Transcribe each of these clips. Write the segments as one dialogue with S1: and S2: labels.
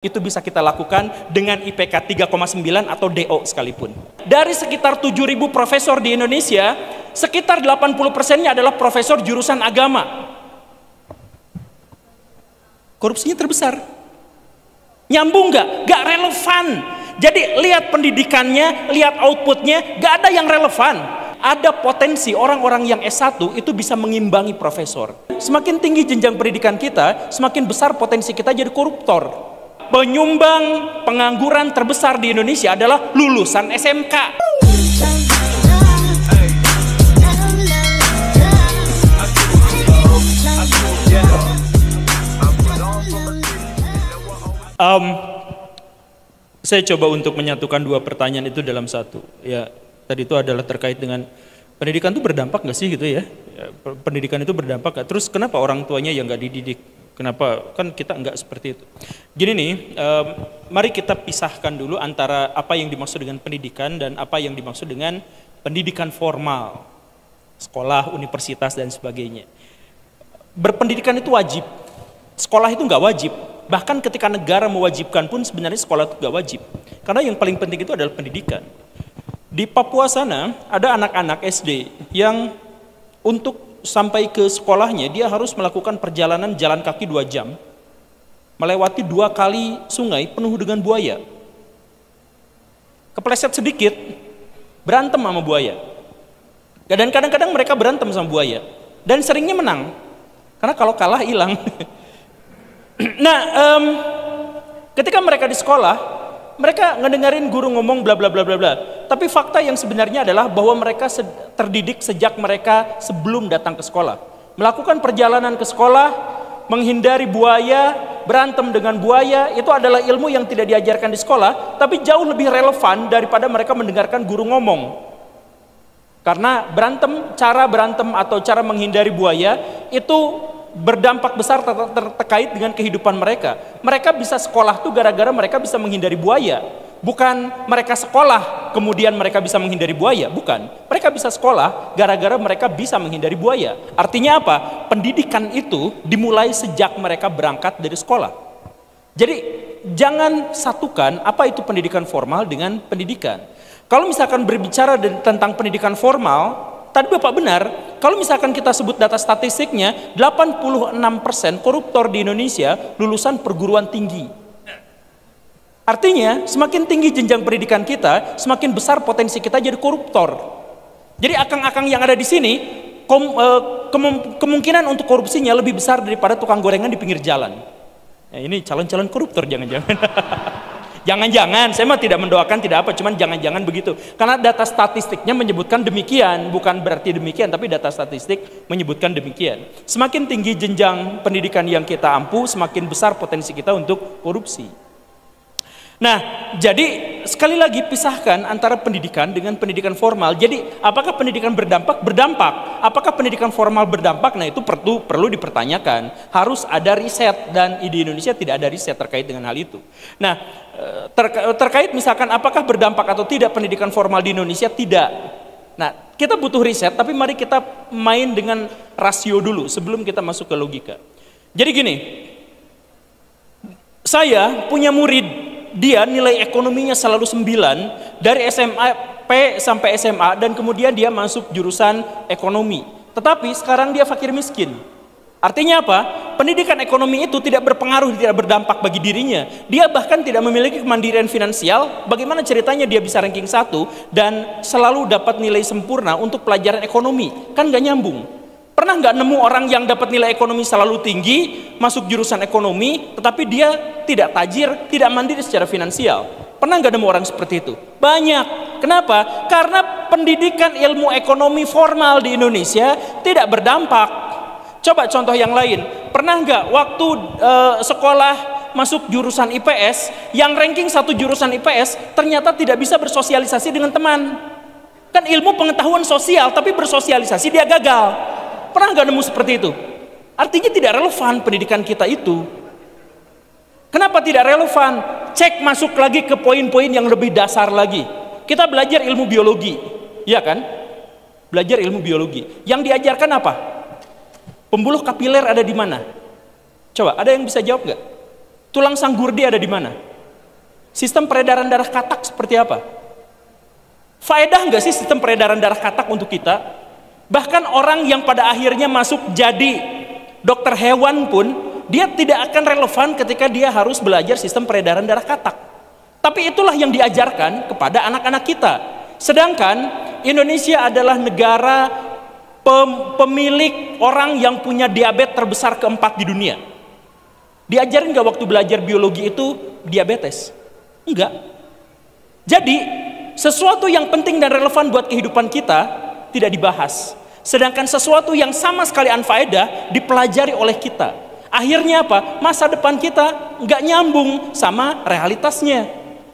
S1: Itu bisa kita lakukan dengan IPK 3,9 atau DO sekalipun. Dari sekitar 7.000 profesor di Indonesia, sekitar 80%-nya adalah profesor jurusan agama. Korupsinya terbesar. Nyambung nggak? Nggak relevan. Jadi lihat pendidikannya, lihat outputnya, nggak ada yang relevan. Ada potensi orang-orang yang S1 itu bisa mengimbangi profesor. Semakin tinggi jenjang pendidikan kita, semakin besar potensi kita jadi koruptor. Penyumbang pengangguran terbesar di Indonesia adalah lulusan SMK. Saya coba untuk menyatukan dua pertanyaan itu dalam satu. Ya, tadi itu adalah terkait dengan pendidikan itu berdampak nggak sih gitu ya? Pendidikan itu berdampak nggak? Terus kenapa orang tuanya yang nggak dididik? Kenapa? Kan kita enggak seperti itu. Gini nih, mari kita pisahkan dulu antara apa yang dimaksud dengan pendidikan dan apa yang dimaksud dengan pendidikan formal. Sekolah, universitas, dan sebagainya. Berpendidikan itu wajib. Sekolah itu enggak wajib. Bahkan ketika negara mewajibkan pun sebenarnya sekolah itu enggak wajib. Karena yang paling penting itu adalah pendidikan. Di Papua sana ada anak-anak SD yang untuk sampai ke sekolahnya dia harus melakukan perjalanan jalan kaki 2 jam, melewati 2 kali sungai penuh dengan buaya. Kepleset sedikit berantem sama buaya. Dan kadang-kadang mereka berantem sama buaya dan seringnya menang karena kalau kalah hilang. Nah, ketika mereka di sekolah, mereka ngedengerin guru ngomong bla bla bla bla bla. Tapi fakta yang sebenarnya adalah bahwa mereka terdidik sejak mereka sebelum datang ke sekolah. Melakukan perjalanan ke sekolah, menghindari buaya, berantem dengan buaya, itu adalah ilmu yang tidak diajarkan di sekolah, tapi jauh lebih relevan daripada mereka mendengarkan guru ngomong. Karena cara berantem atau cara menghindari buaya itu berdampak besar terkait dengan kehidupan mereka. Mereka bisa sekolah tuh gara-gara mereka bisa menghindari buaya. Bukan mereka sekolah kemudian mereka bisa menghindari buaya, bukan. Mereka bisa sekolah gara-gara mereka bisa menghindari buaya. Artinya apa? Pendidikan itu dimulai sejak mereka berangkat dari sekolah. Jadi jangan satukan apa itu pendidikan formal dengan pendidikan. Kalau misalkan berbicara tentang pendidikan formal, tadi Bapak benar, kalau misalkan kita sebut data statistiknya, 86% koruptor di Indonesia lulusan perguruan tinggi. Artinya, semakin tinggi jenjang pendidikan kita, semakin besar potensi kita jadi koruptor. Jadi akang-akang yang ada di sini, kemungkinan untuk korupsinya lebih besar daripada tukang gorengan di pinggir jalan. Nah, ini calon-calon koruptor jangan-jangan. Jangan-jangan, saya mah tidak mendoakan tidak apa, cuman jangan-jangan begitu. Karena data statistiknya menyebutkan demikian, bukan berarti demikian, tapi data statistik menyebutkan demikian. Semakin tinggi jenjang pendidikan yang kita ampu, semakin besar potensi kita untuk korupsi. Nah, jadi sekali lagi pisahkan antara pendidikan dengan pendidikan formal. Jadi, apakah pendidikan berdampak? Berdampak. Apakah pendidikan formal berdampak? Nah, itu perlu dipertanyakan. Harus ada riset dan di Indonesia tidak ada riset terkait dengan hal itu. Nah, terkait misalkan apakah berdampak atau tidak pendidikan formal di Indonesia? Tidak. Nah, kita butuh riset, tapi mari kita main dengan rasio dulu sebelum kita masuk ke logika. Jadi gini, saya punya murid, dia nilai ekonominya selalu 9 dari SMP sampai SMA dan kemudian dia masuk jurusan ekonomi. Tetapi sekarang dia fakir miskin. Artinya apa? Pendidikan ekonomi itu tidak berpengaruh, tidak berdampak bagi dirinya. Dia bahkan tidak memiliki kemandirian finansial. Bagaimana ceritanya dia bisa ranking 1 dan selalu dapat nilai sempurna untuk pelajaran ekonomi? Kan gak nyambung. Pernah nggak nemu orang yang dapat nilai ekonomi selalu tinggi, masuk jurusan ekonomi, tetapi dia tidak tajir, tidak mandiri secara finansial? Pernah nggak nemu orang seperti itu? Banyak. Kenapa? Karena pendidikan ilmu ekonomi formal di Indonesia tidak berdampak. Coba contoh yang lain. Pernah nggak waktu sekolah masuk jurusan IPS, yang ranking 1 jurusan IPS ternyata tidak bisa bersosialisasi dengan teman? Kan ilmu pengetahuan sosial, tapi bersosialisasi dia gagal. Pernah nggak nemu seperti itu? Artinya tidak relevan pendidikan kita itu. Kenapa tidak relevan? Cek masuk lagi ke poin-poin yang lebih dasar lagi. Kita belajar ilmu biologi, ya kan? Belajar ilmu biologi. Yang diajarkan apa? Pembuluh kapiler ada di mana? Coba, ada yang bisa jawab nggak? Tulang sanggurdi ada di mana? Sistem peredaran darah katak seperti apa? Faedah nggak sih sistem peredaran darah katak untuk kita? Bahkan orang yang pada akhirnya masuk jadi dokter hewan pun, dia tidak akan relevan ketika dia harus belajar sistem peredaran darah katak. Tapi itulah yang diajarkan kepada anak-anak kita. Sedangkan Indonesia adalah negara pemilik orang yang punya diabetes terbesar keempat di dunia. Diajarin nggak waktu belajar biologi itu diabetes? Enggak. Jadi sesuatu yang penting dan relevan buat kehidupan kita tidak dibahas. Sedangkan sesuatu yang sama sekali unfaedah dipelajari oleh kita. Akhirnya apa? Masa depan kita nggak nyambung sama realitasnya.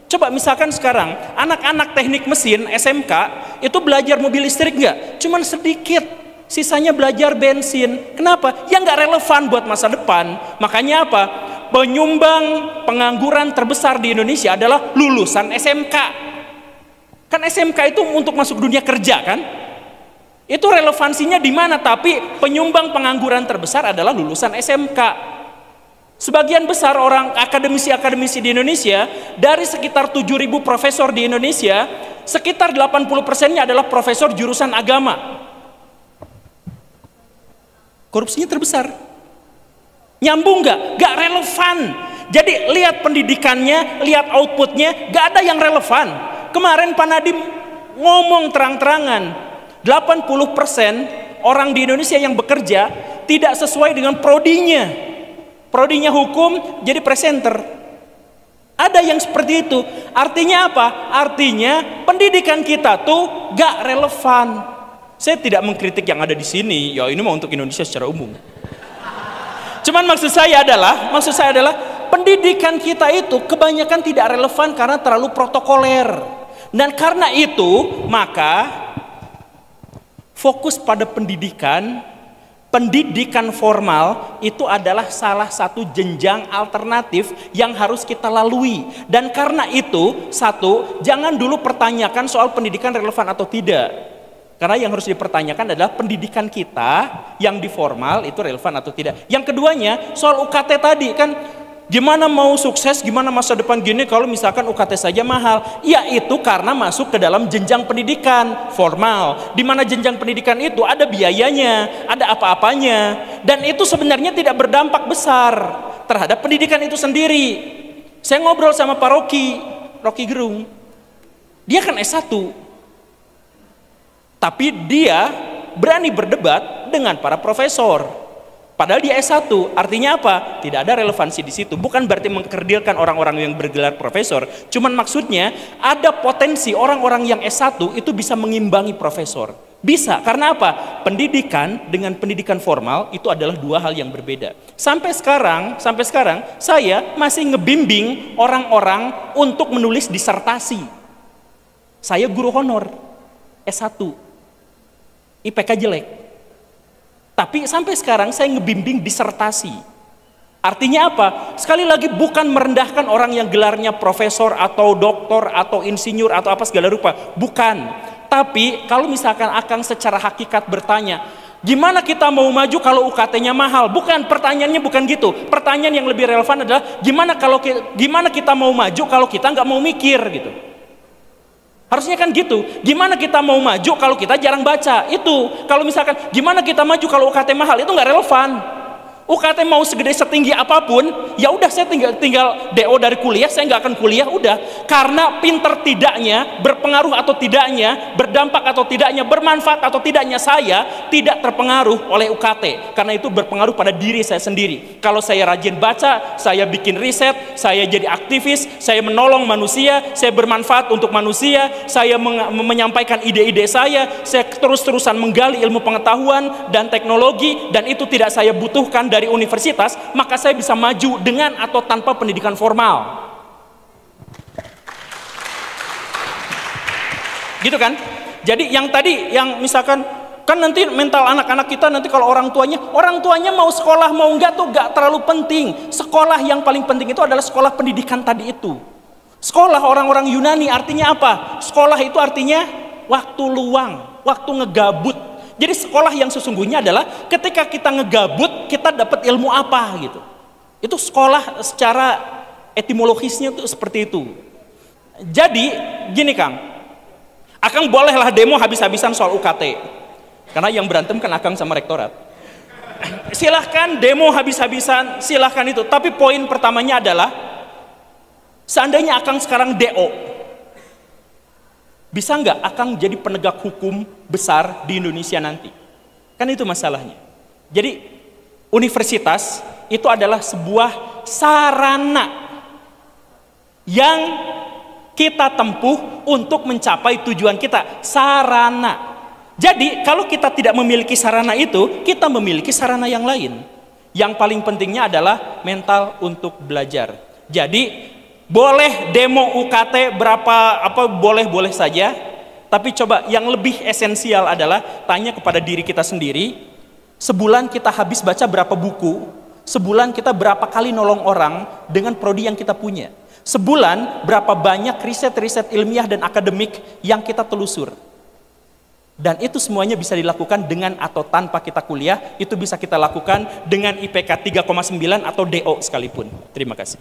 S1: Coba misalkan sekarang anak-anak teknik mesin SMK itu belajar mobil listrik nggak? Cuman sedikit. Sisanya belajar bensin. Kenapa? Ya nggak relevan buat masa depan. Makanya apa? Penyumbang pengangguran terbesar di Indonesia adalah lulusan SMK. Kan SMK itu untuk masuk dunia kerja kan? Itu relevansinya di mana? Tapi penyumbang pengangguran terbesar adalah lulusan SMK. Sebagian besar orang akademisi-akademisi di Indonesia, dari sekitar 7.000 profesor di Indonesia, sekitar 80%-nya adalah profesor jurusan agama. Korupsinya terbesar. Nyambung nggak? Nggak relevan. Jadi lihat pendidikannya, lihat outputnya, nggak ada yang relevan. Kemarin Pak Nadiem ngomong terang-terangan, 80% orang di Indonesia yang bekerja tidak sesuai dengan prodinya. Prodinya hukum, jadi presenter. Ada yang seperti itu. Artinya apa? Artinya pendidikan kita tuh gak relevan. Saya tidak mengkritik yang ada di sini. Ya ini mau untuk Indonesia secara umum. Cuman maksud saya adalah pendidikan kita itu kebanyakan tidak relevan karena terlalu protokoler. Dan karena itu maka fokus pada pendidikan formal itu adalah salah satu jenjang alternatif yang harus kita lalui. Dan karena itu, satu, jangan dulu pertanyakan soal pendidikan relevan atau tidak. Karena yang harus dipertanyakan adalah pendidikan kita yang di formal itu relevan atau tidak. Yang keduanya, soal UKT tadi kan, gimana mau sukses, gimana masa depan gini kalau misalkan UKT saja mahal? Ya itu karena masuk ke dalam jenjang pendidikan formal, di mana jenjang pendidikan itu ada biayanya, ada apa-apanya, dan itu sebenarnya tidak berdampak besar terhadap pendidikan itu sendiri. Saya ngobrol sama Pak Rocky Gerung, dia kan S1, tapi dia berani berdebat dengan para profesor. Padahal dia S1, artinya apa? Tidak ada relevansi di situ. Bukan berarti mengkerdilkan orang-orang yang bergelar profesor. Cuman maksudnya ada potensi orang-orang yang S1 itu bisa mengimbangi profesor. Bisa, karena apa? Pendidikan dengan pendidikan formal itu adalah dua hal yang berbeda. Sampai sekarang saya masih ngebimbing orang-orang untuk menulis disertasi. Saya guru honor S1. IPK jelek. Tapi sampai sekarang saya ngebimbing disertasi. Artinya apa? Sekali lagi bukan merendahkan orang yang gelarnya profesor atau doktor atau insinyur atau apa segala rupa. Bukan. Tapi kalau misalkan Akang secara hakikat bertanya, gimana kita mau maju kalau UKT-nya mahal? Bukan, pertanyaannya bukan gitu. Pertanyaan yang lebih relevan adalah gimana kita mau maju kalau kita nggak mau mikir gitu. Harusnya kan gitu. Gimana kita mau maju kalau kita jarang baca? Itu. Kalau misalkan gimana kita maju kalau UKT mahal, itu nggak relevan. UKT mau segede setinggi apapun, ya udah saya tinggal DO dari kuliah, saya nggak akan kuliah, udah. Karena pinter tidaknya, berpengaruh atau tidaknya, berdampak atau tidaknya, bermanfaat atau tidaknya, saya tidak terpengaruh oleh UKT. Karena itu berpengaruh pada diri saya sendiri. Kalau saya rajin baca, saya bikin riset, saya jadi aktivis, saya menolong manusia, saya bermanfaat untuk manusia, saya menyampaikan ide-ide saya terus-terusan menggali ilmu pengetahuan dan teknologi, dan itu tidak saya butuhkan dari universitas, maka saya bisa maju dengan atau tanpa pendidikan formal. Gitu kan? Jadi yang tadi, yang misalkan kan nanti mental anak-anak kita nanti kalau orang tuanya mau sekolah mau enggak tuh enggak terlalu penting. Sekolah yang paling penting itu adalah sekolah pendidikan tadi itu. Sekolah orang-orang Yunani artinya apa? Sekolah itu artinya waktu luang, waktu ngegabut. Jadi sekolah yang sesungguhnya adalah ketika kita ngegabut, kita dapat ilmu apa gitu. Itu sekolah secara etimologisnya itu seperti itu. Jadi gini Kang, Akang bolehlah demo habis-habisan soal UKT, karena yang berantem kan Akang sama rektorat. Silahkan demo habis-habisan, silahkan itu. Tapi poin pertamanya adalah, seandainya Akang sekarang DO, bisa nggak Akang jadi penegak hukum besar di Indonesia nanti? Kan itu masalahnya. Jadi universitas itu adalah sebuah sarana yang kita tempuh untuk mencapai tujuan kita. Sarana. Jadi kalau kita tidak memiliki sarana itu, kita memiliki sarana yang lain. Yang paling pentingnya adalah mental untuk belajar. Jadi boleh demo UKT berapa boleh saja, tapi coba yang lebih esensial adalah tanya kepada diri kita sendiri, sebulan kita habis baca berapa buku, sebulan kita berapa kali nolong orang dengan prodi yang kita punya, sebulan berapa banyak riset-riset ilmiah dan akademik yang kita telusur. Dan itu semuanya bisa dilakukan dengan atau tanpa kita kuliah. Itu bisa kita lakukan dengan IPK 3,9 atau DO sekalipun. Terima kasih.